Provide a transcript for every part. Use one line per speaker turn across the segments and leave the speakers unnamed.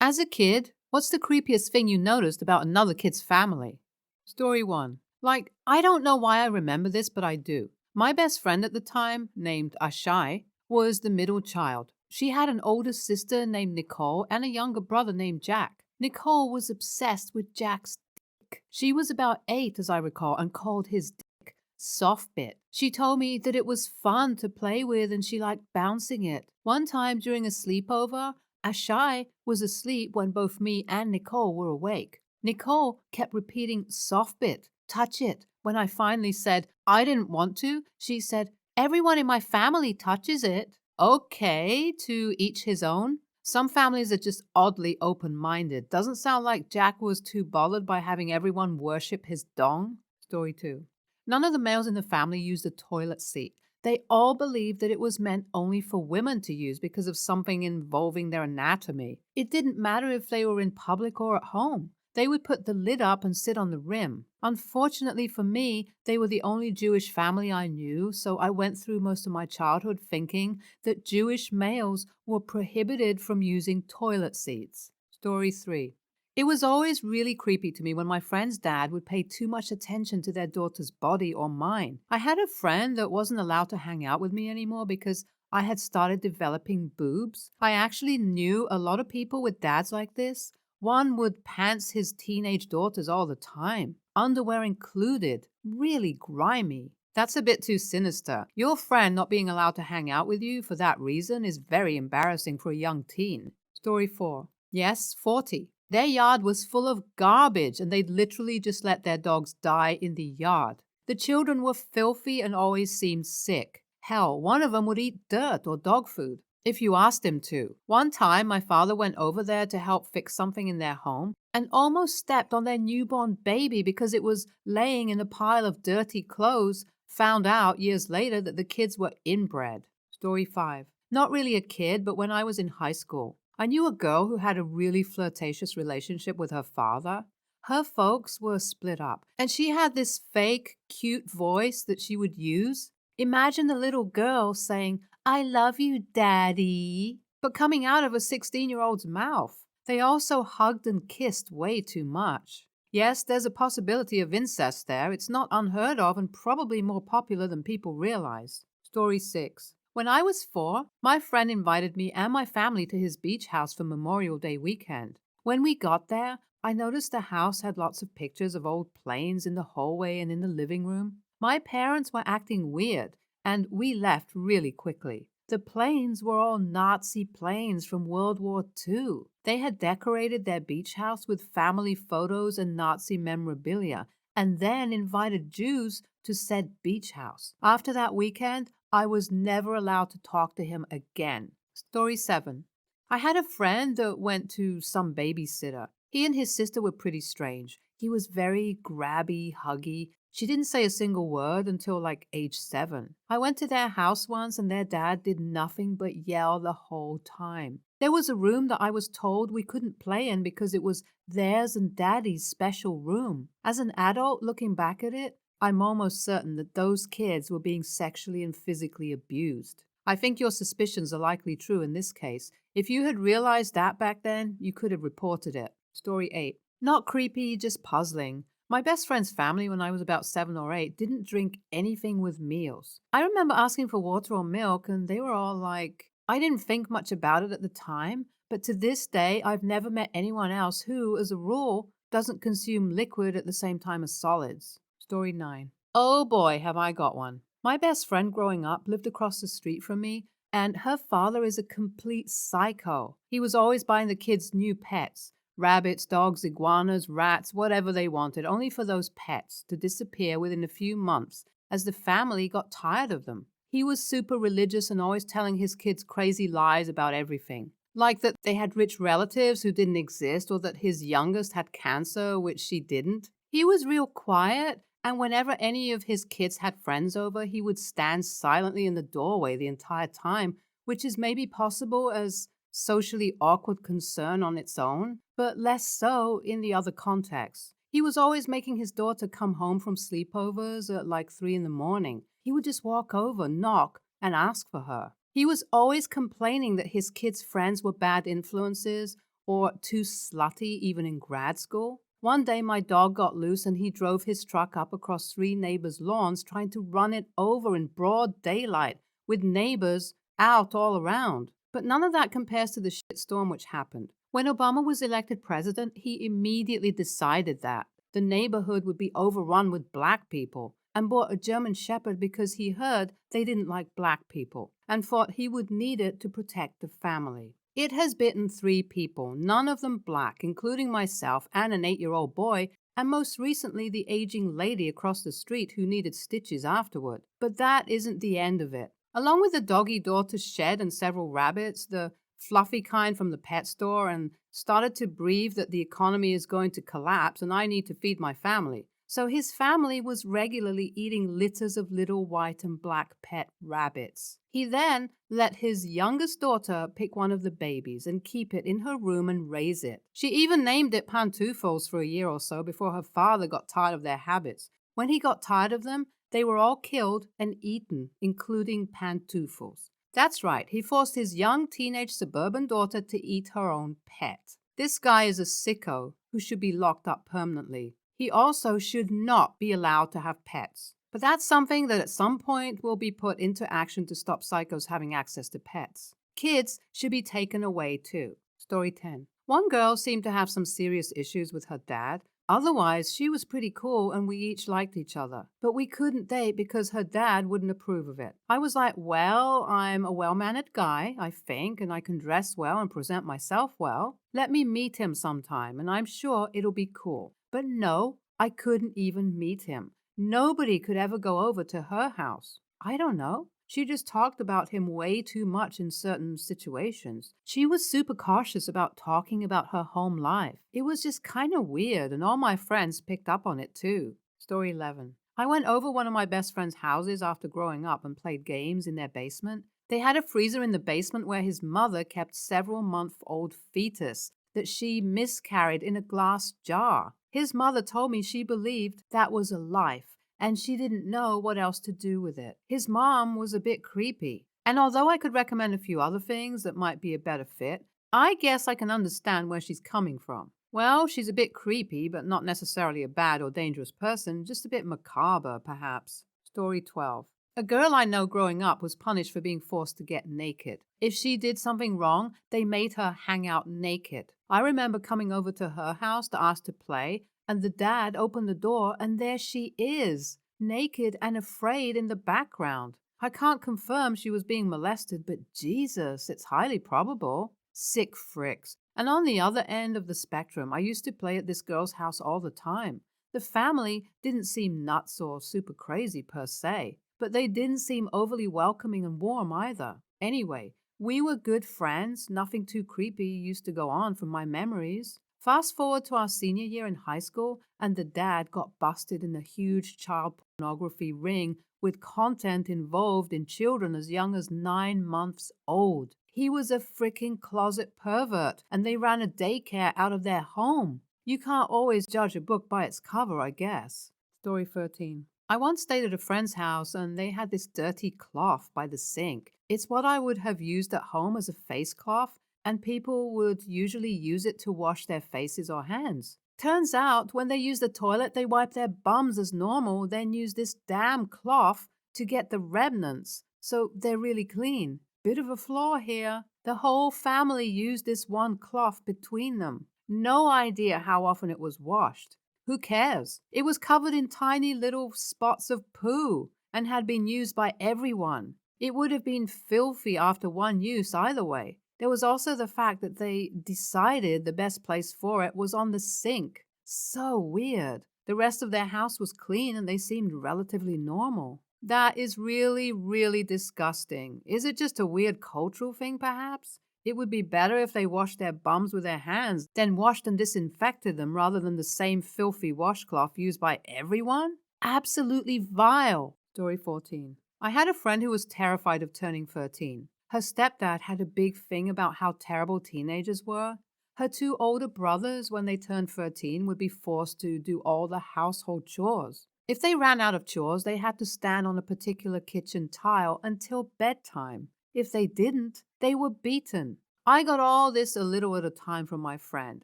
As a kid, what's the creepiest thing you noticed about another kid's family? Story 1. I don't know why I remember this, but I do. My best friend at the time, named Ashai, was the middle child. She had an older sister named Nicole and a younger brother named Jack. Nicole was obsessed with Jack's dick. She was about 8, as I recall, and called his dick soft bit. She told me that it was fun to play with and she liked bouncing it. One time during a sleepover, Ashai was asleep when both me and Nicole were awake. Nicole kept repeating soft bit, touch it. When I finally said I didn't want to, she said, everyone in my family touches it. Okay, to each his own. Some families are just oddly open-minded. Doesn't sound like Jack was too bothered by having everyone worship his dong. Story 2. None of the males in the family used a toilet seat. They all believed that it was meant only for women to use because of something involving their anatomy. It didn't matter if they were in public or at home. They would put the lid up and sit on the rim. Unfortunately for me, they were the only Jewish family I knew, so I went through most of my childhood thinking that Jewish males were prohibited from using toilet seats. Story 3. It was always really creepy to me when my friend's dad would pay too much attention to their daughter's body or mine. I had a friend that wasn't allowed to hang out with me anymore because I had started developing boobs. I actually knew a lot of people with dads like this. One would pants his teenage daughters all the time, underwear included, really grimy. That's a bit too sinister. Your friend not being allowed to hang out with you for that reason is very embarrassing for a young teen. Story 4. Yes, 40. Their yard was full of garbage and they'd literally just let their dogs die in the yard. The children were filthy and always seemed sick. Hell, one of them would eat dirt or dog food if you asked him to. One time, my father went over there to help fix something in their home and almost stepped on their newborn baby because it was laying in a pile of dirty clothes. Found out years later that the kids were inbred. Story 5. Not really a kid, but when I was in high school, I knew a girl who had a really flirtatious relationship with her father. Her folks were split up, and she had this fake, cute voice that she would use. Imagine the little girl saying, I love you, Daddy, but coming out of a 16-year-old's mouth. They also hugged and kissed way too much. Yes, there's a possibility of incest there. It's not unheard of and probably more popular than people realize. Story 6. When I was 4, my friend invited me and my family to his beach house for Memorial Day weekend. When we got there, I noticed the house had lots of pictures of old planes in the hallway and in the living room. My parents were acting weird, and we left really quickly. The planes were all Nazi planes from World War II. They had decorated their beach house with family photos and Nazi memorabilia, and then invited Jews to said beach house. After that weekend, I was never allowed to talk to him again. Story 7. I had a friend that went to some babysitter. He and his sister were pretty strange. He was very grabby, huggy. She didn't say a single word until like age 7. I went to their house once and their dad did nothing but yell the whole time. There was a room that I was told we couldn't play in because it was theirs and Daddy's special room. As an adult looking back at it, I'm almost certain that those kids were being sexually and physically abused. I think your suspicions are likely true in this case. If you had realized that back then, you could have reported it. Story 8. Not creepy, just puzzling. My best friend's family, when I was about 7 or 8, didn't drink anything with meals. I remember asking for water or milk, and they were all like, I didn't think much about it at the time, but to this day, I've never met anyone else who, as a rule, doesn't consume liquid at the same time as solids. Story 9. Oh boy, have I got one. My best friend growing up lived across the street from me, and her father is a complete psycho. He was always buying the kids new pets. Rabbits, dogs, iguanas, rats, whatever they wanted, only for those pets to disappear within a few months as the family got tired of them. He was super religious and always telling his kids crazy lies about everything. Like that they had rich relatives who didn't exist or that his youngest had cancer, which she didn't. He was real quiet, and whenever any of his kids had friends over, he would stand silently in the doorway the entire time, which is maybe possible as socially awkward concern on its own, but less so in the other contexts. He was always making his daughter come home from sleepovers at like 3 in the morning. He would just walk over, knock, and ask for her. He was always complaining that his kids' friends were bad influences or too slutty even in grad school. One day my dog got loose and he drove his truck up across 3 neighbors' lawns trying to run it over in broad daylight with neighbors out all around. But none of that compares to the shitstorm which happened. When Obama was elected president, he immediately decided that the neighborhood would be overrun with black people and bought a German Shepherd because he heard they didn't like black people and thought he would need it to protect the family. It has bitten 3 people, none of them black, including myself and an 8-year-old boy, and most recently the aging lady across the street who needed stitches afterward. But that isn't the end of it. Along with the doggy daughter's shed and several rabbits, the fluffy kind from the pet store, and started to breathe that the economy is going to collapse and I need to feed my family. So his family was regularly eating litters of little white and black pet rabbits. He then let his youngest daughter pick one of the babies and keep it in her room and raise it. She even named it Pantoufles for a year or so before her father got tired of their habits. When he got tired of them, they were all killed and eaten, including Pantoufles. That's right, he forced his young teenage suburban daughter to eat her own pet. This guy is a sicko who should be locked up permanently. He also should not be allowed to have pets. But that's something that at some point will be put into action to stop psychos having access to pets. Kids should be taken away too. Story 10. One girl seemed to have some serious issues with her dad. Otherwise, she was pretty cool and we each liked each other. But we couldn't date because her dad wouldn't approve of it. I was like, well, I'm a well-mannered guy, I think, and I can dress well and present myself well. Let me meet him sometime and I'm sure it'll be cool. But no, I couldn't even meet him. Nobody could ever go over to her house. I don't know. She just talked about him way too much in certain situations. She was super cautious about talking about her home life. It was just kind of weird, and all my friends picked up on it too. Story 11. I went over one of my best friend's houses after growing up and played games in their basement. They had a freezer in the basement where his mother kept several-month-old fetus that she miscarried in a glass jar. His mother told me she believed that was a life, and she didn't know what else to do with it. His mom was a bit creepy, and although I could recommend a few other things that might be a better fit, I guess I can understand where she's coming from. Well, she's a bit creepy, but not necessarily a bad or dangerous person, just a bit macabre, perhaps. Story 12. A girl I know growing up was punished for being forced to get naked. If she did something wrong, they made her hang out naked. I remember coming over to her house to ask to play, and the dad opened the door, and there she is, naked and afraid in the background. I can't confirm she was being molested, but Jesus, it's highly probable. Sick fricks. And on the other end of the spectrum, I used to play at this girl's house all the time. The family didn't seem nuts or super crazy per se, but they didn't seem overly welcoming and warm either. Anyway, we were good friends. Nothing too creepy used to go on from my memories. Fast forward to our senior year in high school, and the dad got busted in a huge child pornography ring with content involved in children as young as 9 months old. He was a freaking closet pervert, and they ran a daycare out of their home. You can't always judge a book by its cover, I guess. Story 13. I once stayed at a friend's house, and they had this dirty cloth by the sink. It's what I would have used at home as a face cloth, and people would usually use it to wash their faces or hands. Turns out, when they use the toilet, they wipe their bums as normal, then use this damn cloth to get the remnants, so they're really clean. Bit of a flaw here. The whole family used this one cloth between them. No idea how often it was washed. Who cares? It was covered in tiny little spots of poo and had been used by everyone. It would have been filthy after one use either way. There was also the fact that they decided the best place for it was on the sink. So weird. The rest of their house was clean and they seemed relatively normal. That is really, really disgusting. Is it just a weird cultural thing, perhaps? It would be better if they washed their bums with their hands, then washed and disinfected them rather than the same filthy washcloth used by everyone? Absolutely vile. Story 14. I had a friend who was terrified of turning 13. Her stepdad had a big thing about how terrible teenagers were. Her 2 older brothers, when they turned 13, would be forced to do all the household chores. If they ran out of chores, they had to stand on a particular kitchen tile until bedtime. If they didn't, they were beaten. I got all this a little at a time from my friend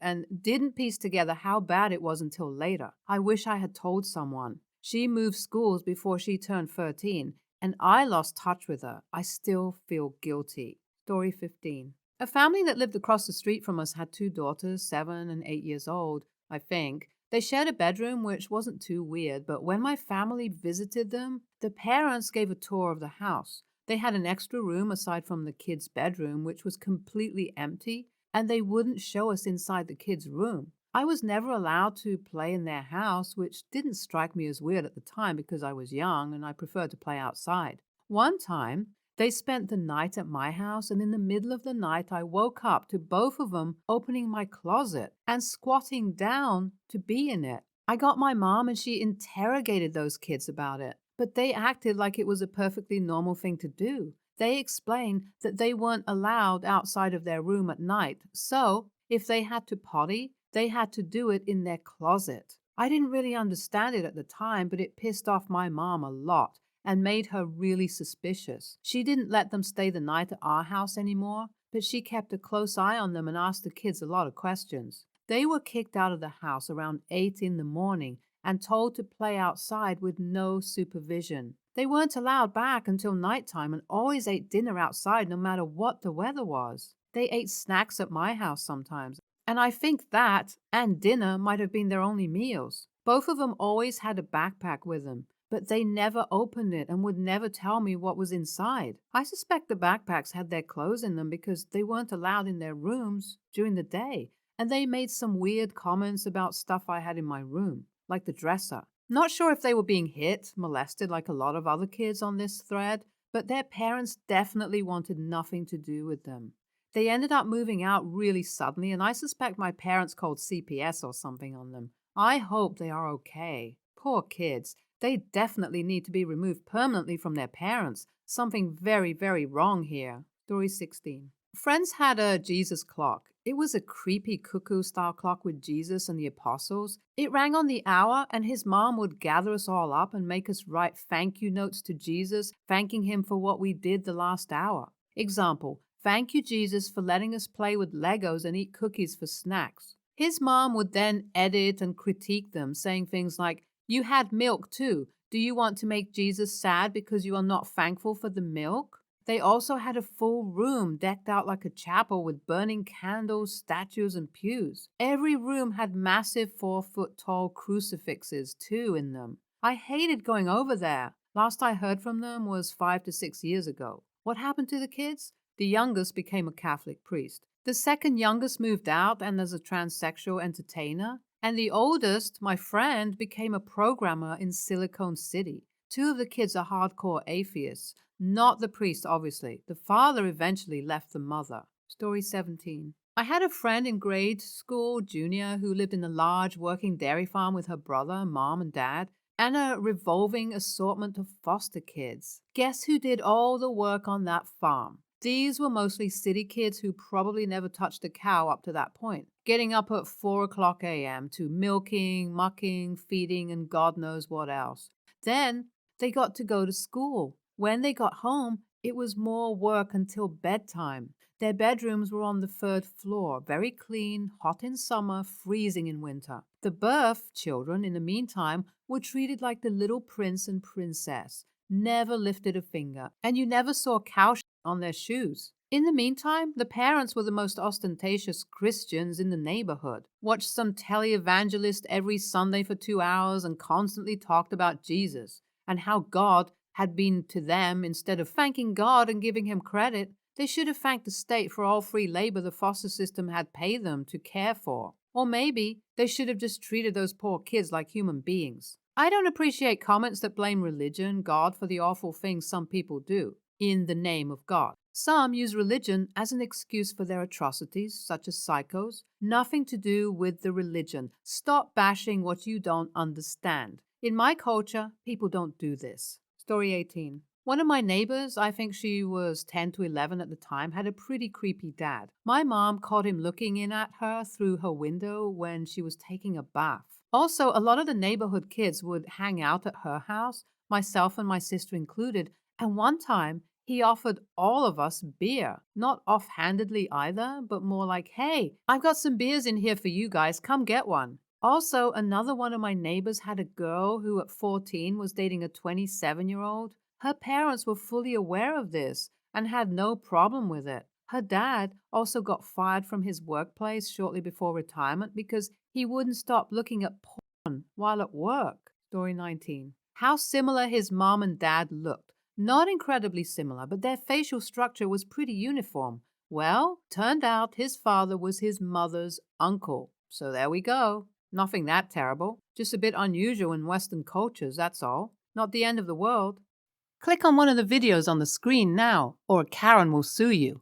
and didn't piece together how bad it was until later. I wish I had told someone. She moved schools before she turned 13, and I lost touch with her. I still feel guilty. Story 15. A family that lived across the street from us had two daughters, 7 and 8 years old, I think. They shared a bedroom, which wasn't too weird, but when my family visited them, the parents gave a tour of the house. They had an extra room aside from the kids' bedroom, which was completely empty, and they wouldn't show us inside the kids' room. I was never allowed to play in their house, which didn't strike me as weird at the time because I was young and I preferred to play outside. One time, they spent the night at my house, and in the middle of the night, I woke up to both of them opening my closet and squatting down to be in it. I got my mom, and she interrogated those kids about it, but they acted like it was a perfectly normal thing to do. They explained that they weren't allowed outside of their room at night, so if they had to potty, they had to do it in their closet. I didn't really understand it at the time, but it pissed off my mom a lot and made her really suspicious. She didn't let them stay the night at our house anymore, but she kept a close eye on them and asked the kids a lot of questions. They were kicked out of the house around 8 in the morning and told to play outside with no supervision. They weren't allowed back until nighttime and always ate dinner outside no matter what the weather was. They ate snacks at my house sometimes, and I think that and dinner might have been their only meals. Both of them always had a backpack with them, but they never opened it and would never tell me what was inside. I suspect the backpacks had their clothes in them because they weren't allowed in their rooms during the day, and they made some weird comments about stuff I had in my room, like the dresser. Not sure if they were being hit, molested like a lot of other kids on this thread, but their parents definitely wanted nothing to do with them. They ended up moving out really suddenly, and I suspect my parents called CPS or something on them. I hope they are okay. Poor kids. They definitely need to be removed permanently from their parents. Something very, very wrong here. Story 16. Friends had a Jesus clock. It was a creepy cuckoo-style clock with Jesus and the apostles. It rang on the hour, and his mom would gather us all up and make us write thank you notes to Jesus, thanking him for what we did the last hour. Example, thank you, Jesus, for letting us play with Legos and eat cookies for snacks. His mom would then edit and critique them, saying things like, you had milk too. Do you want to make Jesus sad because you are not thankful for the milk? They also had a full room decked out like a chapel with burning candles, statues, and pews. Every room had massive 4-foot-tall crucifixes, too, in them. I hated going over there. Last I heard from them was 5 to 6 years ago. What happened to the kids? The youngest became a Catholic priest. The second youngest moved out and as a transsexual entertainer. And the oldest, my friend, became a programmer in Silicon City. Two of the kids are hardcore atheists. Not the priest, obviously. The father eventually left the mother. Story 17. I had a friend in grade school, junior, who lived in a large working dairy farm with her brother, mom, and dad, and a revolving assortment of foster kids. Guess who did all the work on that farm? These were mostly city kids who probably never touched a cow up to that point, getting up at 4 o'clock a.m. to milking, mucking, feeding, and God knows what else. Then they got to go to school. When they got home, it was more work until bedtime. Their bedrooms were on the 3rd floor, very clean, hot in summer, freezing in winter. The birth children, in the meantime, were treated like the little prince and princess, never lifted a finger, and you never saw cow shit on their shoes. In the meantime, the parents were the most ostentatious Christians in the neighborhood, watched some televangelist every Sunday for 2 hours and constantly talked about Jesus and how God had been to them. Instead of thanking God and giving him credit, they should have thanked the state for all free labor the foster system had paid them to care for. Or maybe they should have just treated those poor kids like human beings. I don't appreciate comments that blame religion, God, for the awful things some people do in the name of God. Some use religion as an excuse for their atrocities, such as psychos. Nothing to do with the religion. Stop bashing what you don't understand. In my culture, people don't do this. Story 18. One of my neighbors, I think she was 10 to 11 at the time, had a pretty creepy dad. My mom caught him looking in at her through her window when she was taking a bath. Also, a lot of the neighborhood kids would hang out at her house, myself and my sister included, and one time He offered all of us beer, not offhandedly either, but more like, hey, I've got some beers in here for you guys, come get one. Also, another one of my neighbors had a girl who at 14 was dating a 27-year-old. Her parents were fully aware of this and had no problem with it. Her dad also got fired from his workplace shortly before retirement because he wouldn't stop looking at porn while at work. Story 19. How similar his mom and dad looked. Not incredibly similar, but their facial structure was pretty uniform. Well, turned out his father was his mother's uncle. So there we go. Nothing that terrible. Just a bit unusual in Western cultures, that's all. Not the end of the world. Click on one of the videos on the screen now, or Karen will sue you.